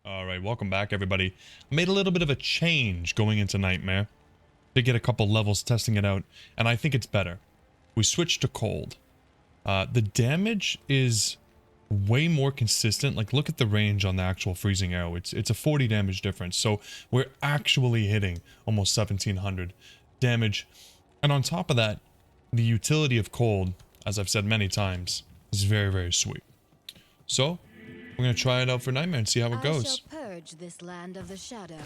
Alright, welcome back everybody. I made a little bit of a change going into Nightmare. To get a couple levels testing it out, and I think it's better. We switched to cold. The damage is way more consistent. Like, look at the range on the actual freezing arrow. It's a 40 damage difference, so we're actually hitting almost 1700 damage. And on top of that, the utility of cold, as I've said many times, is very, very sweet. So, we're gonna try it out for Nightmare and see how it goes. I shall purge this land of the shadow.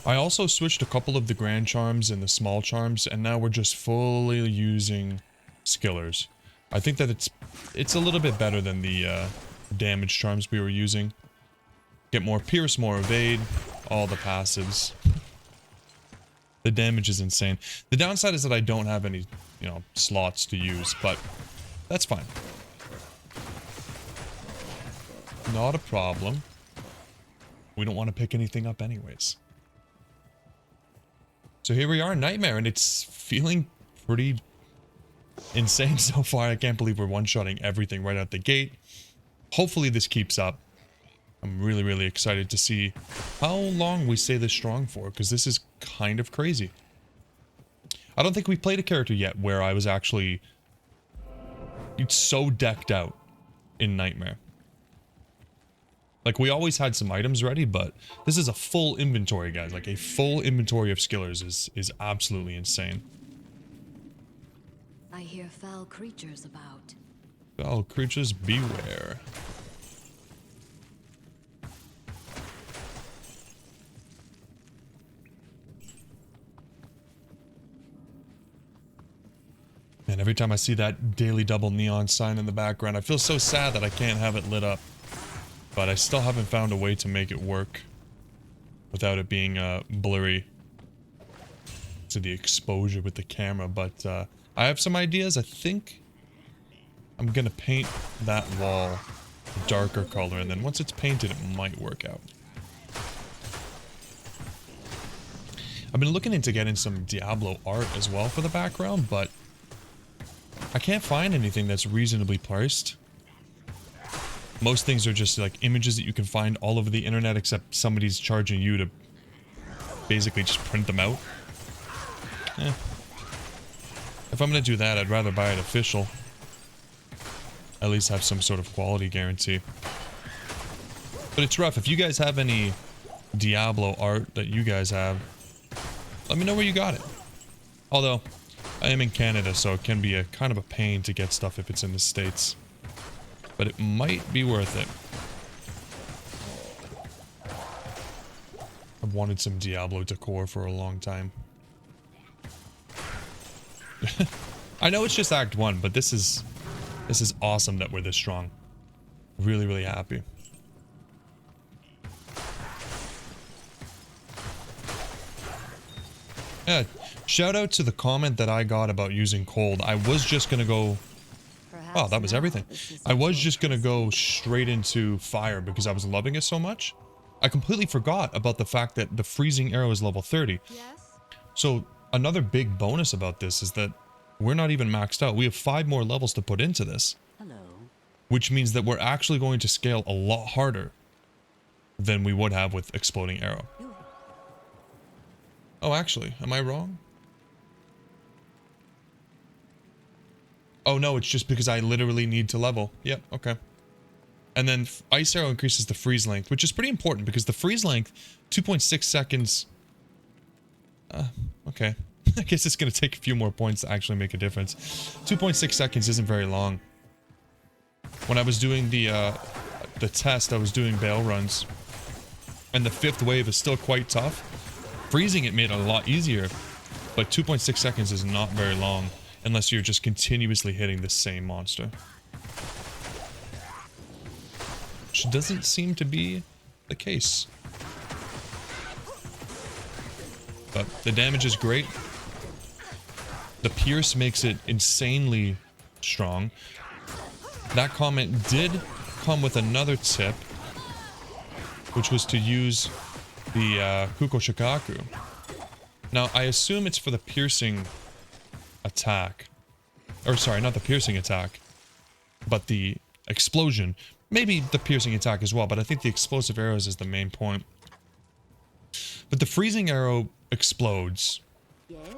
I also switched a couple of the grand charms and the small charms, and now we're just fully using skillers. I think that it's a little bit better than the damage charms we were using. Get more pierce, more evade, all the passives. The damage is insane. The downside is that I don't have any, slots to use, but that's fine. Not a problem. We don't want to pick anything up anyways. So here we are, Nightmare, and it's feeling pretty insane so far. I can't believe we're one-shotting everything right out the gate. Hopefully this keeps up. I'm really, really excited to see how long we stay this strong for, because this is kind of crazy. I don't think we played a character yet where I was actually so decked out in Nightmare. Like, we always had some items ready, but this is a full inventory, guys. Like, a full inventory of skillers is absolutely insane. I hear foul creatures about. Foul creatures beware. Man, every time I see that daily double neon sign in the background, I feel so sad that I can't have it lit up. But I still haven't found a way to make it work without it being blurry to the exposure with the camera. But I have some ideas. I think I'm going to paint that wall a darker color, and then once it's painted, it might work out. I've been looking into getting some Diablo art as well for the background, but I can't find anything that's reasonably priced. Most things are just like images that you can find all over the internet, except somebody's charging you to basically just print them out. If I'm gonna do that, I'd rather buy it official. At least have some sort of quality guarantee. But it's rough. If you guys have any Diablo art that you guys have, let me know where you got it. Although, I am in Canada, so it can be a kind of a pain to get stuff if it's in the States. But it might be worth it. I've wanted some Diablo decor for a long time. I know it's just Act 1, but this is awesome that we're this strong. Really, really happy. Yeah, shout out to the comment that I got about using cold. I was just gonna go... Wow, that was everything. I was just gonna go straight into fire because I was loving it so much. I completely forgot about the fact that the freezing arrow is level 30. Yes? So another big bonus about this is that we're not even maxed out. We have 5 more levels to put into this. Hello. Which means that we're actually going to scale a lot harder than we would have with exploding arrow. Oh, actually, am I wrong? Oh no, it's just because I literally need to level. Yep, okay. And then Ice Arrow increases the freeze length, which is pretty important because the freeze length, 2.6 seconds... okay. I guess it's going to take a few more points to actually make a difference. 2.6 seconds isn't very long. When I was doing the test, I was doing bail runs. And the 5th wave is still quite tough. Freezing it made it a lot easier. But 2.6 seconds is not very long. Unless you're just continuously hitting the same monster. Which doesn't seem to be the case. But the damage is great. The pierce makes it insanely strong. That comment did come with another tip, which was to use the Kuko Shikaku. Now, I assume it's for the piercing attack. Or sorry, not the piercing attack, but the explosion. Maybe the piercing attack as well, but I think the explosive arrows is the main point. But the freezing arrow explodes,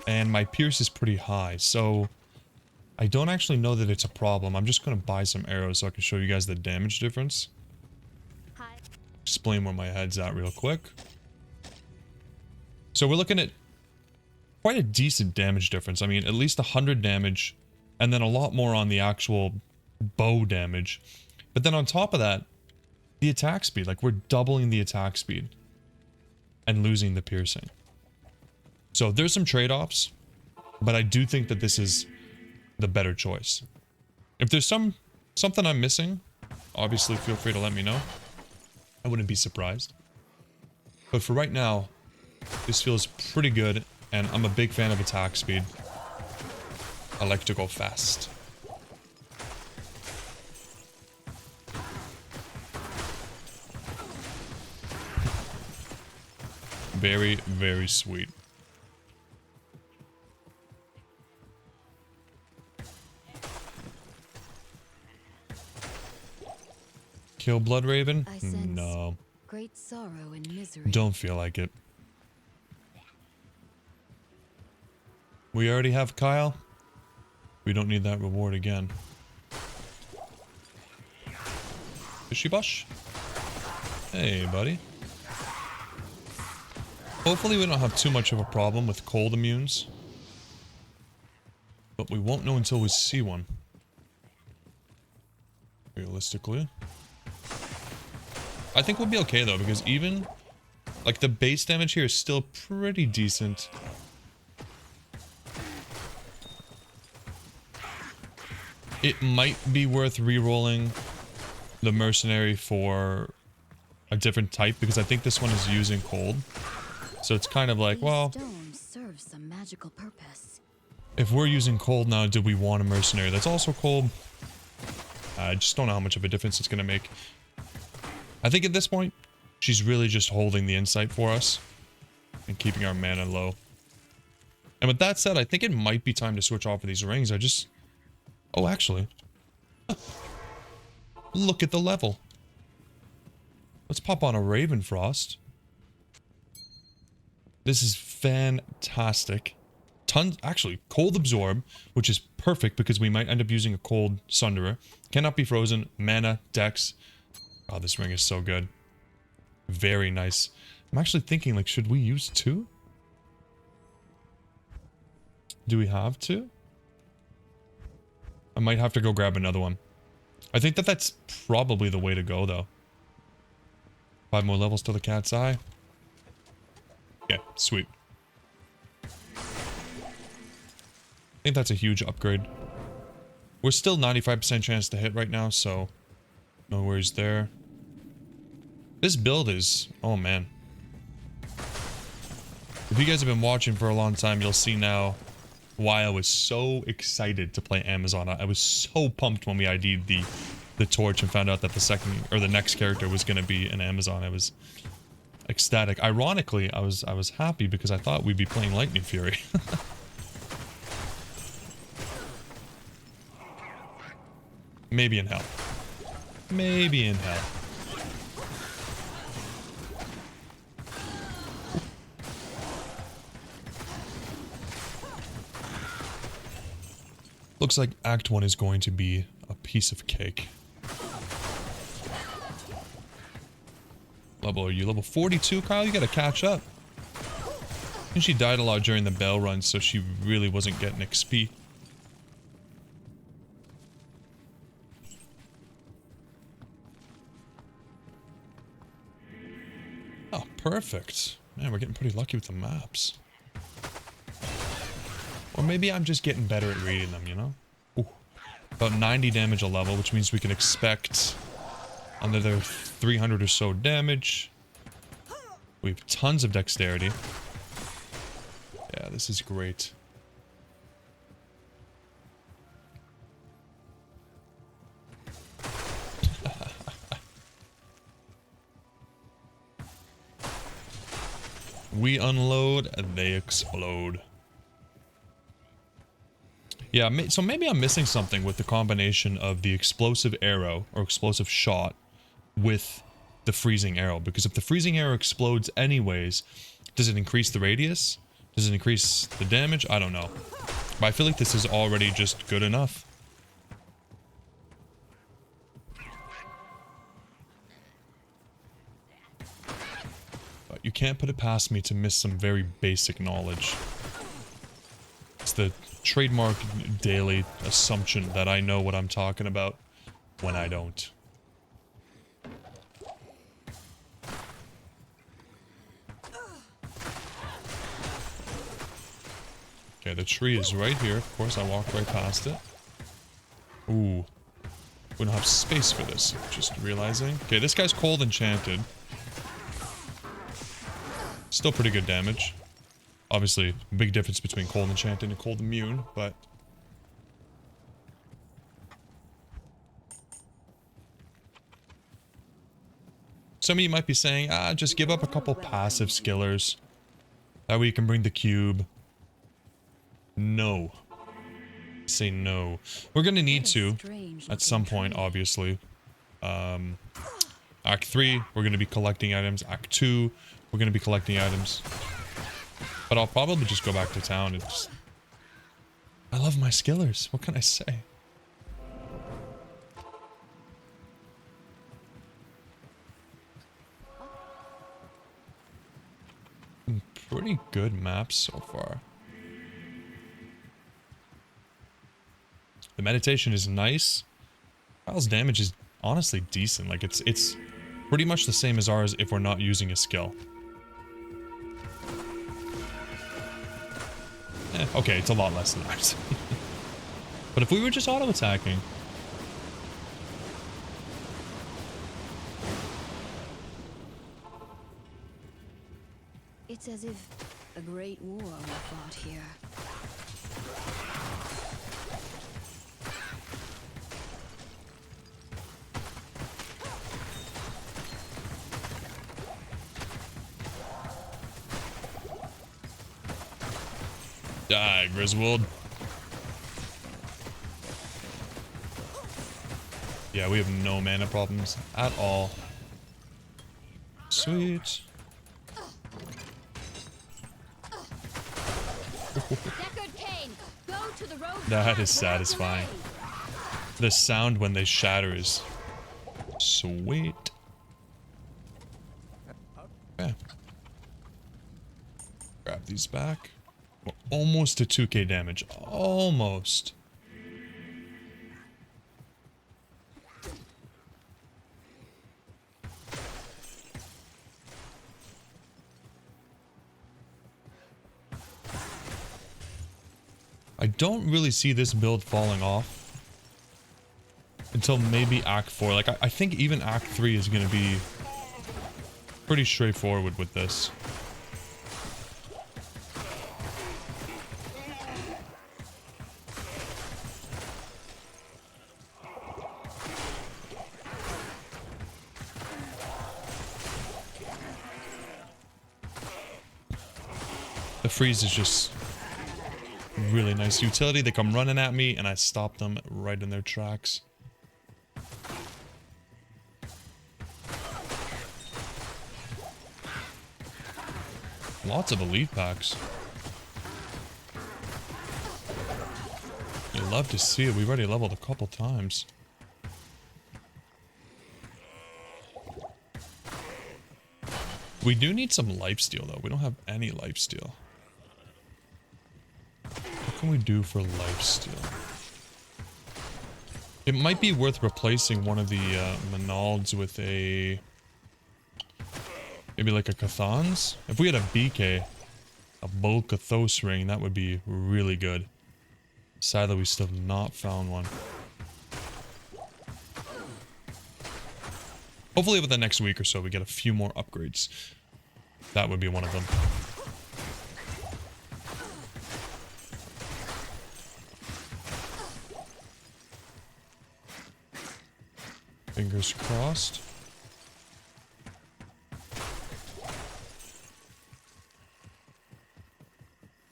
and my pierce is pretty high, so I don't actually know that it's a problem. I'm just going to buy some arrows so I can show you guys the damage difference. Explain where my head's at real quick. So we're looking at quite a decent damage difference. I mean, at least 100 damage, and then a lot more on the actual bow damage. But then on top of that, the attack speed. Like, we're doubling the attack speed and losing the piercing. So there's some trade-offs, but I do think that this is the better choice. If there's something I'm missing, obviously feel free to let me know. I wouldn't be surprised. But for right now, this feels pretty good, and I'm a big fan of attack speed. I like to go fast. Very, very sweet. Kill Blood Raven? No. Great sorrow and misery. Don't feel like it. We already have Kyle. We don't need that reward again. Fishy Bush? Hey, buddy. Hopefully we don't have too much of a problem with cold immunes. But we won't know until we see one. Realistically. I think we'll be okay though, because even like the base damage here is still pretty decent. It might be worth re-rolling the mercenary for a different type, because I think this one is using cold. So it's kind of like, well, Stone serves some magical purpose. if we're using cold now, do we want a mercenary that's also cold? I just don't know how much of a difference it's going to make. I think at this point, she's really just holding the insight for us and keeping our mana low. And with that said, I think it might be time to switch off of these rings. Oh, actually. Look at the level. Let's pop on a Ravenfrost. This is fantastic. Actually, Cold Absorb, which is perfect because we might end up using a Cold Sunderer. Cannot be frozen. Mana, Dex. Oh, this ring is so good. Very nice. I'm actually thinking, like, should we use 2? Do we have to? I might have to go grab another one. I think that that's probably the way to go, though. 5 more levels to the cat's eye. Yeah, sweet. I think that's a huge upgrade. We're still 95% chance to hit right now, so no worries there. This build is... oh, man. If you guys have been watching for a long time, you'll see now why I was so excited to play Amazon. I was so pumped when we ID'd the torch and found out that the next character was going to be an Amazon. I was ecstatic. Ironically, I was happy because I thought we'd be playing Lightning Fury. Maybe in hell. Maybe in hell. Looks like Act 1 is going to be a piece of cake. Level are you? Level 42, Kyle? You gotta catch up. I think she died a lot during the bell run, so she really wasn't getting XP. Oh, perfect. Man, we're getting pretty lucky with the maps. Or maybe I'm just getting better at reading them, you know? Ooh. About 90 damage a level, which means we can expect another 300 or so damage. We have tons of dexterity. Yeah, this is great. We unload, and they explode. Yeah, so maybe I'm missing something with the combination of the explosive arrow, or explosive shot, with the freezing arrow, because if the freezing arrow explodes anyways, does it increase the radius? Does it increase the damage? I don't know. But I feel like this is already just good enough. But you can't put it past me to miss some very basic knowledge. It's the trademark daily assumption that I know what I'm talking about when I don't. Okay, the tree is right here. Of course, I walked right past it. Ooh. We don't have space for this. Just realizing. Okay, this guy's cold enchanted. Still pretty good damage. Obviously, big difference between cold enchanted and cold immune, but... Some of you might be saying, just give up a couple passive skillers. That way you can bring the cube. No. Say no. We're gonna need to, at some point, obviously. Act 3, we're gonna be collecting items. Act 2, we're gonna be collecting items. But I'll probably just go back to town and just... I love my skillers. What can I say? Pretty good maps so far. The meditation is nice. Kyle's damage is honestly decent. Like it's pretty much the same as ours if we're not using a skill. Okay, it's a lot less than ours. But if we were just auto-attacking... It's as if a great war were fought here. Die, Griswold. Yeah, we have no mana problems at all. Sweet. That is satisfying. The sound when they shatter is sweet. Okay. Grab these back. We're almost to 2k damage. Almost. I don't really see this build falling off until maybe Act 4. Like, I think even Act 3 is going to be pretty straightforward with this. The freeze is just really nice utility. They come running at me and I stop them right in their tracks. Lots of elite packs. You love to see it. We've already leveled a couple times. We do need some lifesteal though. We don't have any lifesteal. What can we do for lifesteal? It might be worth replacing one of the Menalds with a... maybe like a Cathans? If we had a BK, a Bolkathos ring, that would be really good. Sadly, we still have not found one. Hopefully over the next week or so we get a few more upgrades. That would be one of them. Fingers crossed.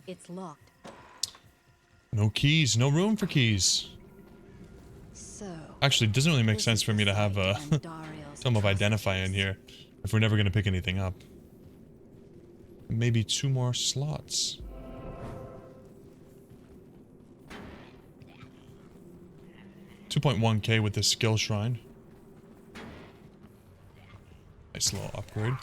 It's locked. No keys, no room for keys. So Actually, it doesn't really make this sense is for me the to have site a of Andariel's some of identify in here if we're never going to pick anything up. Maybe 2 more slots. $2.1k with this skill shrine. Nice little upgrade.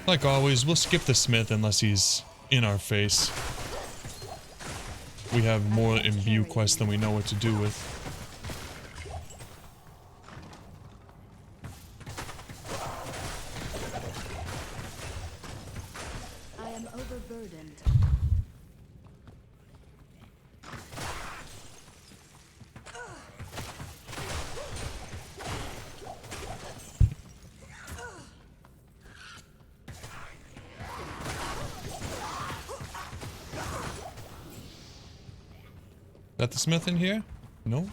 Like always, we'll skip the smith unless he's in our face. We have more imbue quests than we know what to do with. I am overburdened. Got the smith in here? No.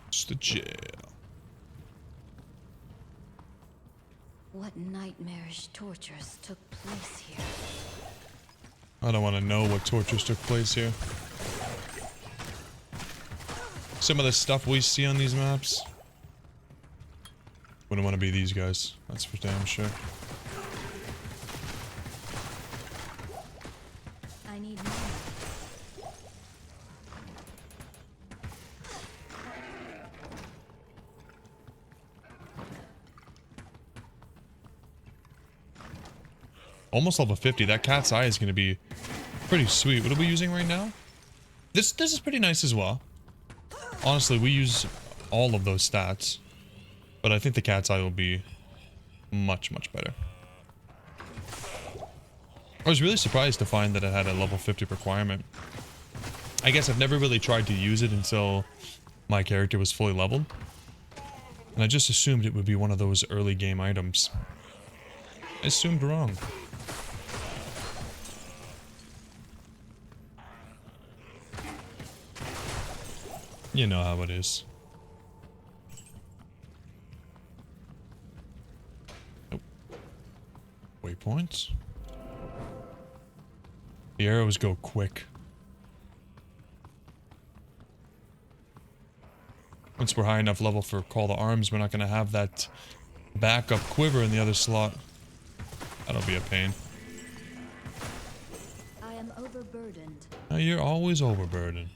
It's the jail. What nightmarish tortures took place here? I don't want to know what tortures took place here. Some of the stuff we see on these maps. Wouldn't want to be these guys. That's for damn sure. I need more. Almost level 50. That cat's eye is going to be pretty sweet. What are we using right now? This is pretty nice as well. Honestly, we use all of those stats. But I think the cat's eye will be much, much better. I was really surprised to find that it had a level 50 requirement. I guess I've never really tried to use it until my character was fully leveled. And I just assumed it would be one of those early game items. I assumed wrong. You know how it is. Nope. Waypoints. The arrows go quick. Once we're high enough level for Call to Arms, we're not going to have that backup quiver in the other slot. That'll be a pain. I am overburdened. Now you're always overburdened.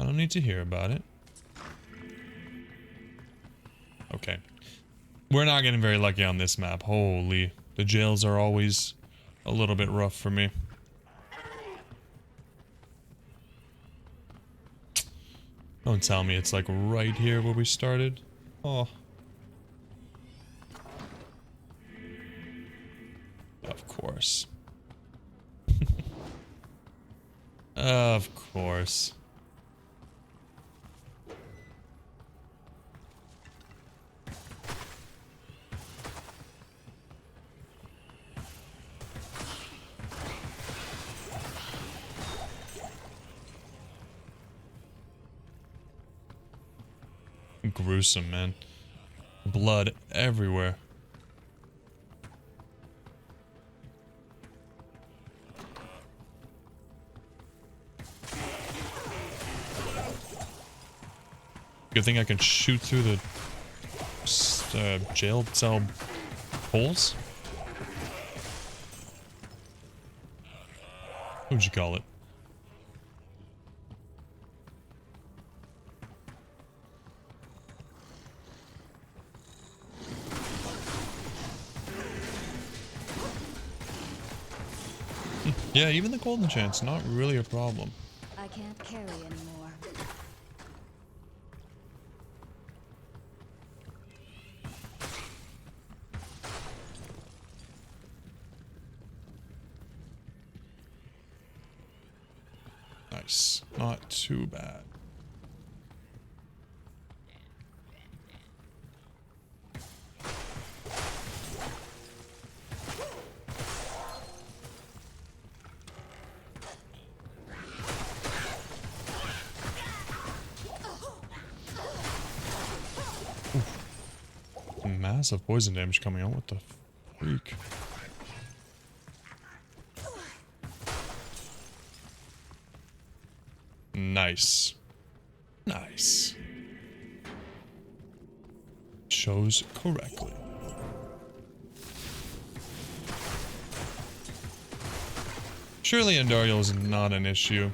I don't need to hear about it. Okay. We're not getting very lucky on this map. Holy. The jails are always a little bit rough for me. Don't tell me it's like right here where we started. Oh. Of course. Of course. Gruesome, man. Blood everywhere. Good thing I can shoot through the jail cell holes. What would you call it? Yeah, even the golden chance, not really a problem. I can't carry anymore. Nice. Not too bad. Massive poison damage coming out. What the freak? Nice. Nice. Shows correctly. Surely Andariel is not an issue.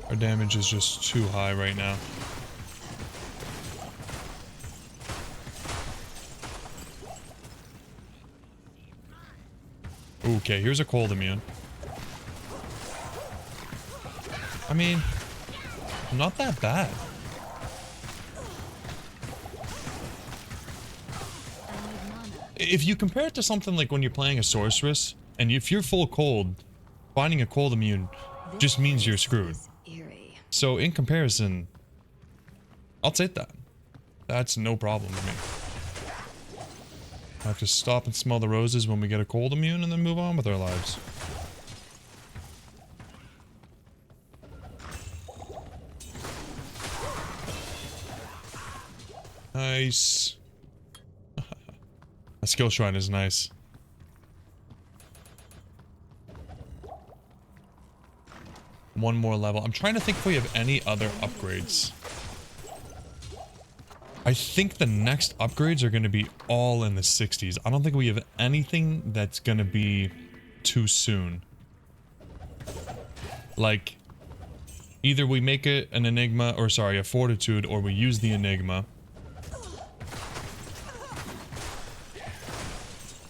Our damage is just too high right now. Okay, here's a cold immune. I mean, not that bad. If you compare it to something like when you're playing a sorceress, and if you're full cold, finding a cold immune just means you're screwed. So in comparison, I'll take that. That's no problem to me. I have to stop and smell the roses when we get a cold immune and then move on with our lives. Nice. A skill shrine is nice. One more level. I'm trying to think if we have any other upgrades. I think the next upgrades are going to be all in the 60s. I don't think we have anything that's going to be too soon. Like, either we make it an enigma, or sorry, a fortitude, or we use the enigma.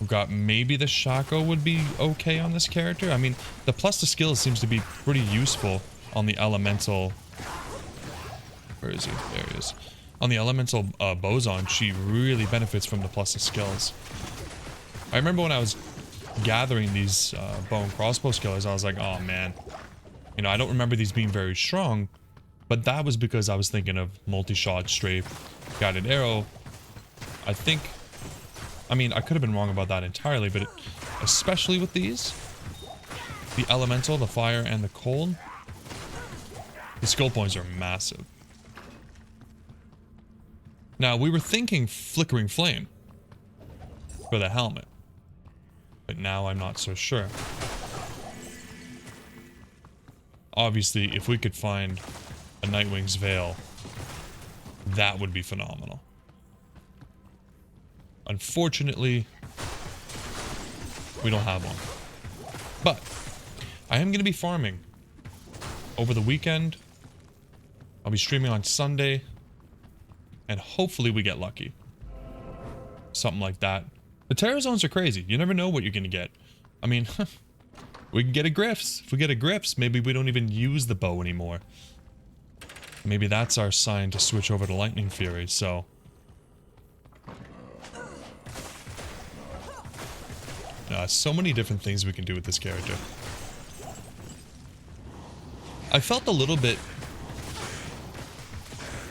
We've got maybe the Shaco would be okay on this character. I mean, the plus to skills seems to be pretty useful on the elemental. Where is he? There he is. On the elemental boson, she really benefits from the plus to skills. I remember when I was gathering these bow and crossbow skillers, I was like, oh man. You know, I don't remember these being very strong, but that was because I was thinking of multi-shot, strafe, guided arrow. I mean, I could have been wrong about that entirely, but especially with these, the elemental, the fire, and the cold, the skill points are massive. Now, we were thinking Flickering Flame for the helmet, but now I'm not so sure. Obviously, if we could find a Nightwing's Veil, that would be phenomenal. Unfortunately, we don't have one. But I am going to be farming over the weekend. I'll be streaming on Sunday. And hopefully we get lucky. Something like that. The Terror Zones are crazy. You never know what you're going to get. I mean, we can get a Griffs. If we get a Griffs, maybe we don't even use the bow anymore. Maybe that's our sign to switch over to Lightning Fury, so... so many different things we can do with this character. I felt a little bit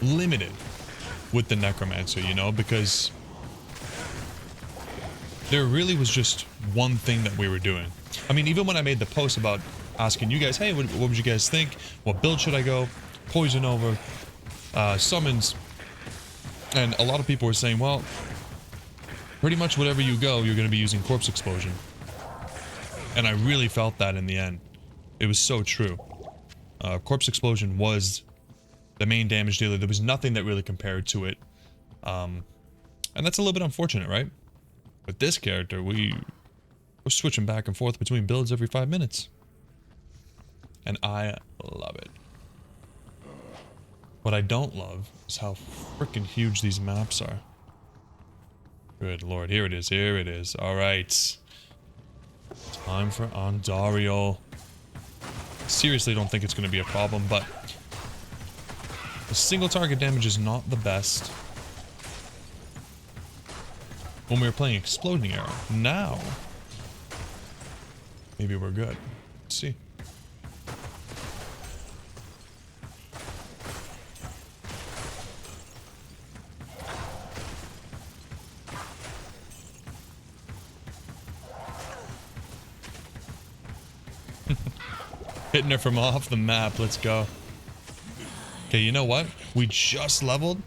limited with the Necromancer, you know, because there really was just one thing that we were doing. I mean, even when I made the post about asking you guys, hey, what would you guys think? What build should I go? Poison over, summons. And a lot of people were saying, well, pretty much whatever you go, you're going to be using Corpse Explosion. And I really felt that in the end. It was so true. Corpse Explosion was the main damage dealer. There was nothing that really compared to it. And that's a little bit unfortunate, right? With this character, we're switching back and forth between builds every 5 minutes. And I love it. What I don't love is how freaking huge these maps are. Good lord, here it is, here it is. Alright. Time for Andariel. Seriously don't think it's going to be a problem, but the single target damage is not the best. When we were playing Exploding Arrow. Now, maybe we're good. Let's see. Hitting her from off the map. Let's go. Okay, you know what? We just leveled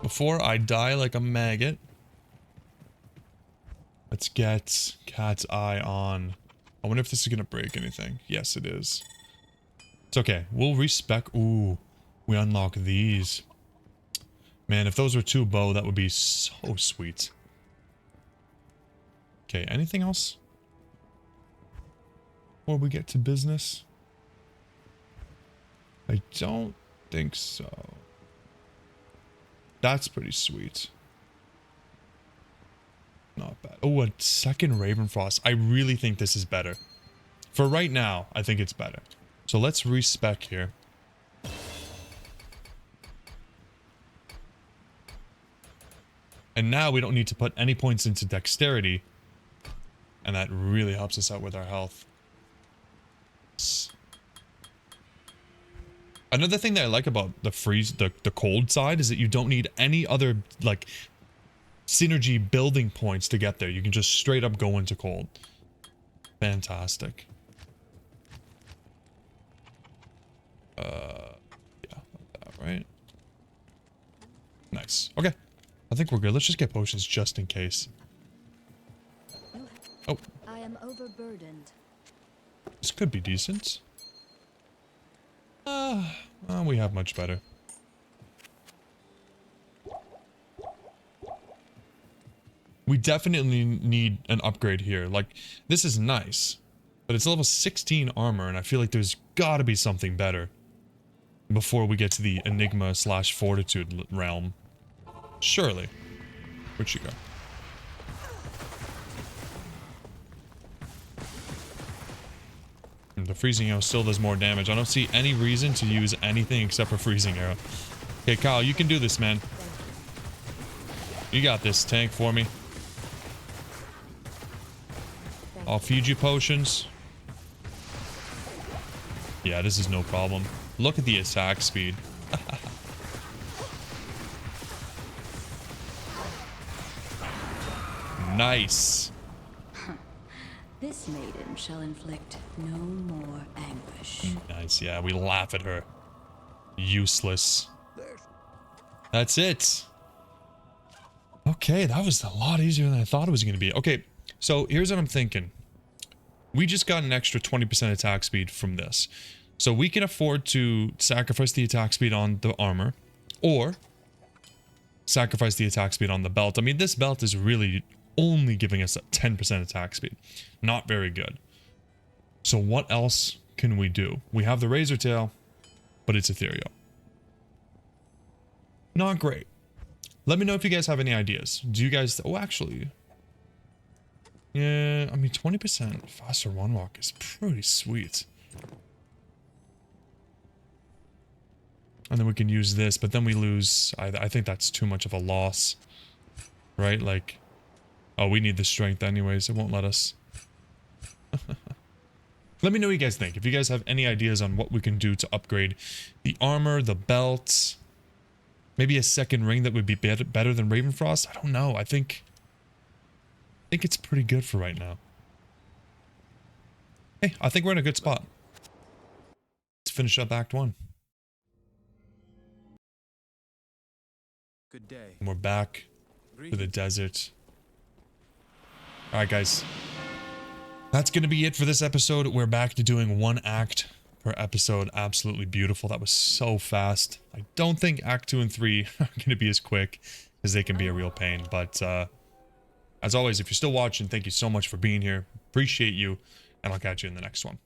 before I die like a maggot. Let's get Cat's Eye on. I wonder if this is going to break anything. Yes, it is. It's okay. We'll respec. Ooh, we unlock these. Man, if those were 2 bow, that would be so sweet. Okay, anything else? Before we get to business? I don't think so. That's pretty sweet. Not bad. Oh, a second Ravenfrost. I really think this is better. For right now, I think it's better. So let's respec here. And now we don't need to put any points into dexterity. And that really helps us out with our health. Another thing that I like about the cold side is that you don't need any other, like, synergy building points to get there. You can just straight up go into cold. Fantastic. Yeah, like that, right? Nice. Okay. I think we're good. Let's just get potions just in case. Oh. I am overburdened. This could be decent. We have much better. We definitely need an upgrade here. Like, this is nice, but it's level 16 armor, and I feel like there's gotta be something better before we get to the Enigma / Fortitude realm. Surely. Where'd she go? The freezing arrow still does more damage. I don't see any reason to use anything except for freezing arrow. Okay, Kyle, you can do this, man. You got this. Tank for me. I'll feed you potions. Yeah, this is no problem. Look at the attack speed. Nice. This maiden shall inflict no more anguish. Nice, yeah, we laugh at her. Useless. That's it. Okay, that was a lot easier than I thought it was going to be. Okay, so here's what I'm thinking. We just got an extra 20% attack speed from this. So we can afford to sacrifice the attack speed on the armor, or sacrifice the attack speed on the belt. I mean, this belt is really only giving us a 10% attack speed. Not very good. So what else can we do? We have the Razor Tail, but it's ethereal. Not great. Let me know if you guys have any ideas. Do you guys... Oh, actually... Yeah, I mean, 20% faster one walk is pretty sweet. And then we can use this, but then we lose... I think that's too much of a loss. Right? Like... Oh, we need the strength anyways. It won't let us. Let me know what you guys think. If you guys have any ideas on what we can do to upgrade the armor, the belts, maybe a second ring that would be better than Ravenfrost. I don't know. I think it's pretty good for right now. Hey, I think we're in a good spot. Let's finish up Act 1. Good day. And we're back to the desert. Alright, guys. That's going to be it for this episode. We're back to doing 1 act per episode. Absolutely beautiful. That was so fast. I don't think Act 2 and 3 are going to be as quick, as they can be a real pain. But, as always, if you're still watching, thank you so much for being here. Appreciate you, and I'll catch you in the next one.